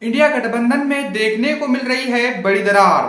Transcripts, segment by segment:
India गठबंधन में देखने को मिल रही है बड़ी दरार।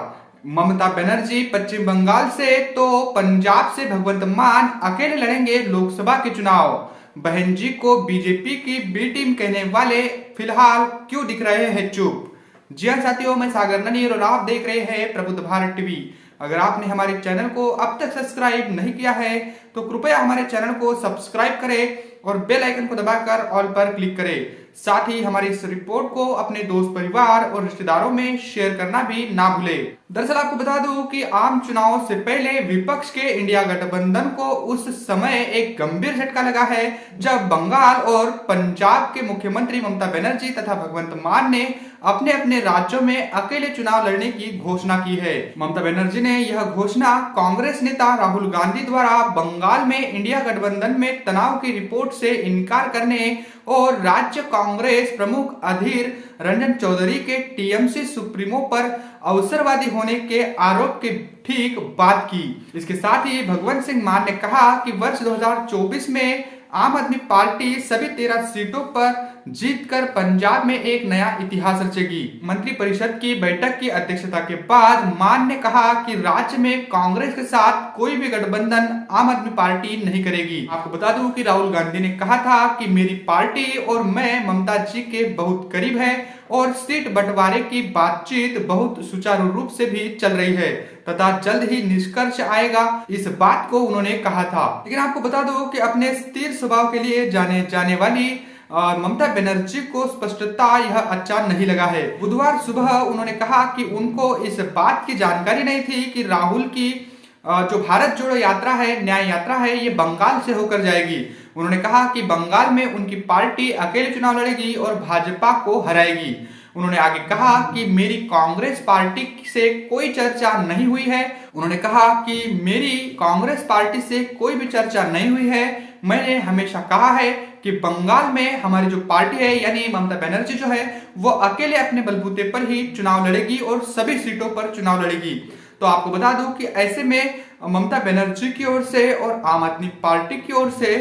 ममता बनर्जी पश्चिम बंगाल से तो पंजाब से भगवंत मान अकेले लड़ेंगे लोकसभा के चुनाव। बहन जी को बीजेपी की बी टीम कहने वाले फिलहाल क्यों दिख रहे हैं चुप। जी हाँ साथियों, मैं सागर ननीर और आप देख रहे हैं प्रबुद्ध भारत टीवी। अगर आपने हमारे चैनल को अब तक सब्सक्राइब नहीं किया है तो कृपया हमारे चैनल को सब्सक्राइब करें और बेल आइकन को दबाकर ऑल पर क्लिक करें। साथ ही हमारी इस रिपोर्ट को अपने दोस्त परिवार और रिश्तेदारों में शेयर करना भी ना भूलें। दरअसल आपको बता दूं कि आम चुनाव से पहले विपक्ष के इंडिया गठबंधन को उस समय एक गंभीर झटका लगा है जब बंगाल और पंजाब के मुख्यमंत्री ममता बनर्जी तथा भगवंत मान ने अपने अपने राज्यों में अकेले चुनाव लड़ने की घोषणा की है। ममता बनर्जी ने यह घोषणा कांग्रेस नेता राहुल गांधी द्वारा बंगाल में इंडिया गठबंधन में तनाव की रिपोर्ट से इनकार करने और राज्य कांग्रेस प्रमुख अधीर रंजन चौधरी के टीएमसी सुप्रीमो पर अवसरवादी होने के आरोप के ठीक बाद की। इसके साथ ही भगवंत सिंह मान ने कहा कि वर्ष 2024 में आम आदमी पार्टी सभी 13 सीटों पर जीतकर पंजाब में एक नया इतिहास रचेगी। मंत्रिपरिषद की बैठक की अध्यक्षता के बाद मान ने कहा कि राज्य में कांग्रेस के साथ कोई भी गठबंधन आम आदमी पार्टी नहीं करेगी। आपको बता दूं कि राहुल गांधी ने कहा था कि मेरी पार्टी और मैं ममता जी के बहुत करीब है और सीट बंटवारे की बातचीत बहुत सुचारू रूप से भी चल रही है तथा जल्द ही निष्कर्ष आएगा, इस बात को उन्होंने कहा था। लेकिन आपको बता दो कि अपने स्थिर स्वभाव के लिए जाने वाली ममता बनर्जी को स्पष्टता यह अच्छा नहीं लगा है। बुधवार सुबह उन्होंने कहा कि उनको इस बात की जानकारी नहीं थी कि राहुल की जो भारत जोड़ो यात्रा है, न्याय यात्रा है, ये बंगाल से होकर जाएगी। उन्होंने कहा कि बंगाल में उनकी पार्टी अकेले चुनाव लड़ेगी और भाजपा को हराएगी। उन्होंने आगे कहा कि मेरी कांग्रेस पार्टी से कोई चर्चा नहीं हुई है। उन्होंने कहा कि मेरी कांग्रेस पार्टी से कोई भी चर्चा नहीं हुई है। मैंने हमेशा कहा है कि बंगाल में हमारी जो पार्टी है यानी ममता बनर्जी जो है वो अकेले अपने बलबूते पर ही चुनाव लड़ेगी और सभी सीटों पर चुनाव लड़ेगी। तो आपको बता दूं कि ऐसे में ममता बनर्जी की ओर से और आम आदमी पार्टी की ओर से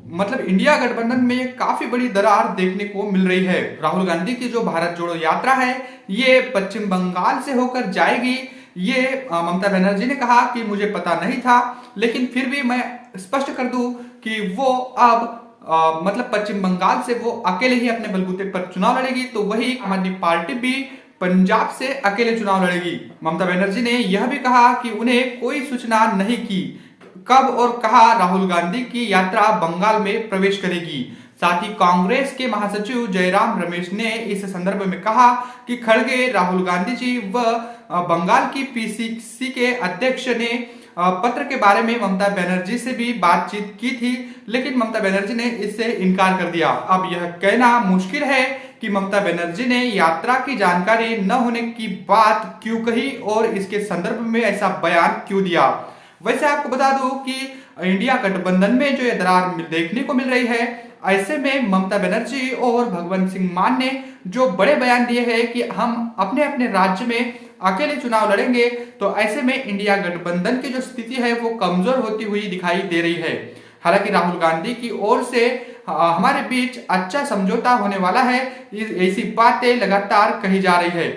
मतलब इंडिया गठबंधन में काफी बड़ी दरार देखने को मिल रही है। राहुल गांधी की जो भारत जोड़ो यात्रा है ये पश्चिम बंगाल से होकर जाएगी। ये ममता बनर्जी ने कहा कि मुझे पता नहीं था, लेकिन फिर भी मैं स्पष्ट कर दूं कि वो अब मतलब पश्चिम बंगाल से वो अकेले ही अपने बलबूते पर चुनाव लड़ेगी। तो वही आम आदमी पार्टी भी पंजाब से अकेले चुनाव लड़ेगी। ममता बनर्जी ने यह भी कहा कि उन्हें कोई सूचना नहीं की कब और कहा राहुल गांधी की यात्रा बंगाल में प्रवेश करेगी। साथ ही कांग्रेस के महासचिव जयराम रमेश ने इस संदर्भ में कहा कि खड़गे राहुल गांधी जी व बंगाल की पीसीसी के अध्यक्ष ने पत्र के बारे में ममता बनर्जी से भी बातचीत की थी, लेकिन ममता बनर्जी ने इससे इनकार कर दिया। अब यह कहना मुश्किल है कि ममता बनर्जी ने यात्रा की जानकारी न होने की बात क्यों कही और इसके संदर्भ में ऐसा बयान क्यों दिया। वैसे आपको बता दूं कि इंडिया गठबंधन में जो ये दरार देखने को मिल रही है, ऐसे में ममता बनर्जी और भगवंत सिंह मान ने जो बड़े बयान दिए हैं कि हम अपने अपने राज्य में अकेले चुनाव लड़ेंगे, तो ऐसे में इंडिया गठबंधन की जो स्थिति है वो कमजोर होती हुई दिखाई दे रही है। हालांकि राहुल गांधी की ओर से हमारे बीच अच्छा समझौता होने वाला है, ऐसी बातें लगातार कही जा रही है।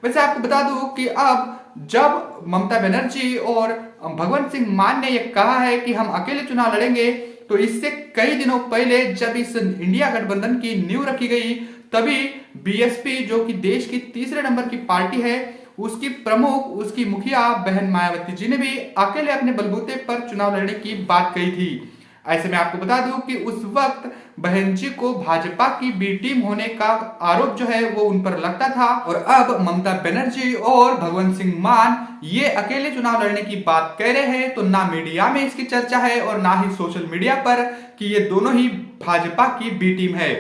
वैसे आपको बता दूं कि अब जब ममता बनर्जी और भगवंत सिंह मान ने यह कहा है कि हम अकेले चुनाव लड़ेंगे, तो इससे कई दिनों पहले जब इस इंडिया गठबंधन की नींव रखी गई तभी बीएसपी जो कि देश की तीसरे नंबर की पार्टी है, उसकी प्रमुख उसकी मुखिया बहन मायावती जी ने भी अकेले अपने बलबूते पर चुनाव लड़ने की बात कही थी। ऐसे में आपको बता दूं कि उस वक्त बहन जी को भाजपा की बी टीम होने का आरोप जो है वो उन पर लगता था और अब ममता बनर्जी और भगवंत सिंह मान ये अकेले चुनाव लड़ने की बात कह रहे हैं, तो ना मीडिया में इसकी चर्चा है और ना ही सोशल मीडिया पर कि ये दोनों ही भाजपा की बी टीम है।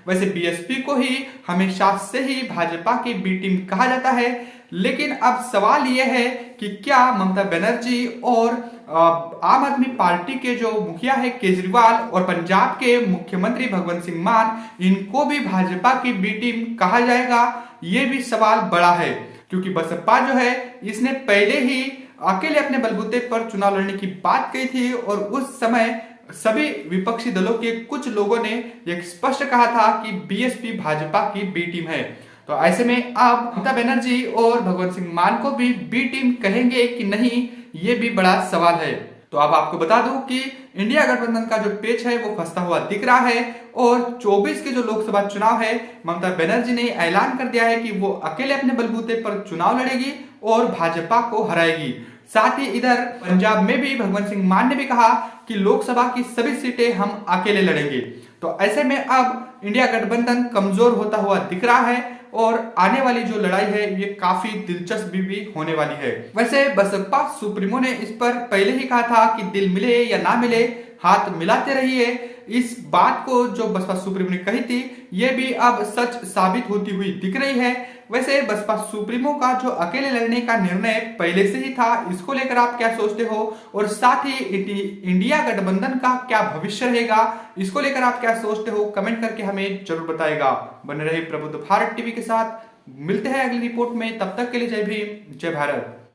वैसे बीएसपी को ही हमेशा से ही भाजपा की बी टीम कहा जाता है, लेकिन अब सवाल यह है कि क्या ममता बनर्जी और आम आदमी पार्टी के जो मुखिया है केजरीवाल और पंजाब के मुख्यमंत्री भगवंत सिंह मान इनको भी भाजपा की बी टीम कहा जाएगा, ये भी सवाल बड़ा है। क्योंकि बसपा जो है इसने पहले ही अकेले अपने बलबूते पर चुनाव लड़ने की बात कही थी और उस समय सभी विपक्षी दलों के कुछ लोगों ने यह स्पष्ट कहा था कि बीएसपी भाजपा की बी टीम है। तो ऐसे में अब ममता बनर्जी और भगवंत सिंह मान को भी बी टीम कहेंगे कि नहीं, ये भी बड़ा सवाल है। तो अब आपको बता दूं कि इंडिया गठबंधन का जो पेच है वो फंसता हुआ दिख रहा है और 24 के जो लोकसभा चुनाव है, ममता बनर्जी ने ऐलान कर दिया है कि वो अकेले अपने बलबूते पर चुनाव लड़ेगी और भाजपा को हराएगी। साथ ही इधर पंजाब में भी भगवंत सिंह मान ने भी कहा कि लोकसभा की सभी सीटें हम अकेले लड़ेंगे। तो ऐसे में अब इंडिया गठबंधन कमजोर होता हुआ दिख रहा है और आने वाली जो लड़ाई है ये काफी दिलचस्प भी होने वाली है। वैसे बसपा सुप्रीमो ने इस पर पहले ही कहा था कि दिल मिले या ना मिले हाथ मिलाते रहिए। इस बात को जो बसपा सुप्रीमो ने कही थी ये भी अब सच साबित होती हुई दिख रही है। वैसे बसपा सुप्रीमो का जो अकेले लड़ने का निर्णय पहले से ही था, इसको लेकर आप क्या सोचते हो? और साथ ही इंडिया गठबंधन का क्या भविष्य रहेगा, इसको लेकर आप क्या सोचते हो? कमेंट करके हमें जरूर बताएगा। बने रहे प्रबुद्ध भारत टीवी के साथ, मिलते हैं अगली रिपोर्ट में। तब तक के लिए जय भीम, जय भारत।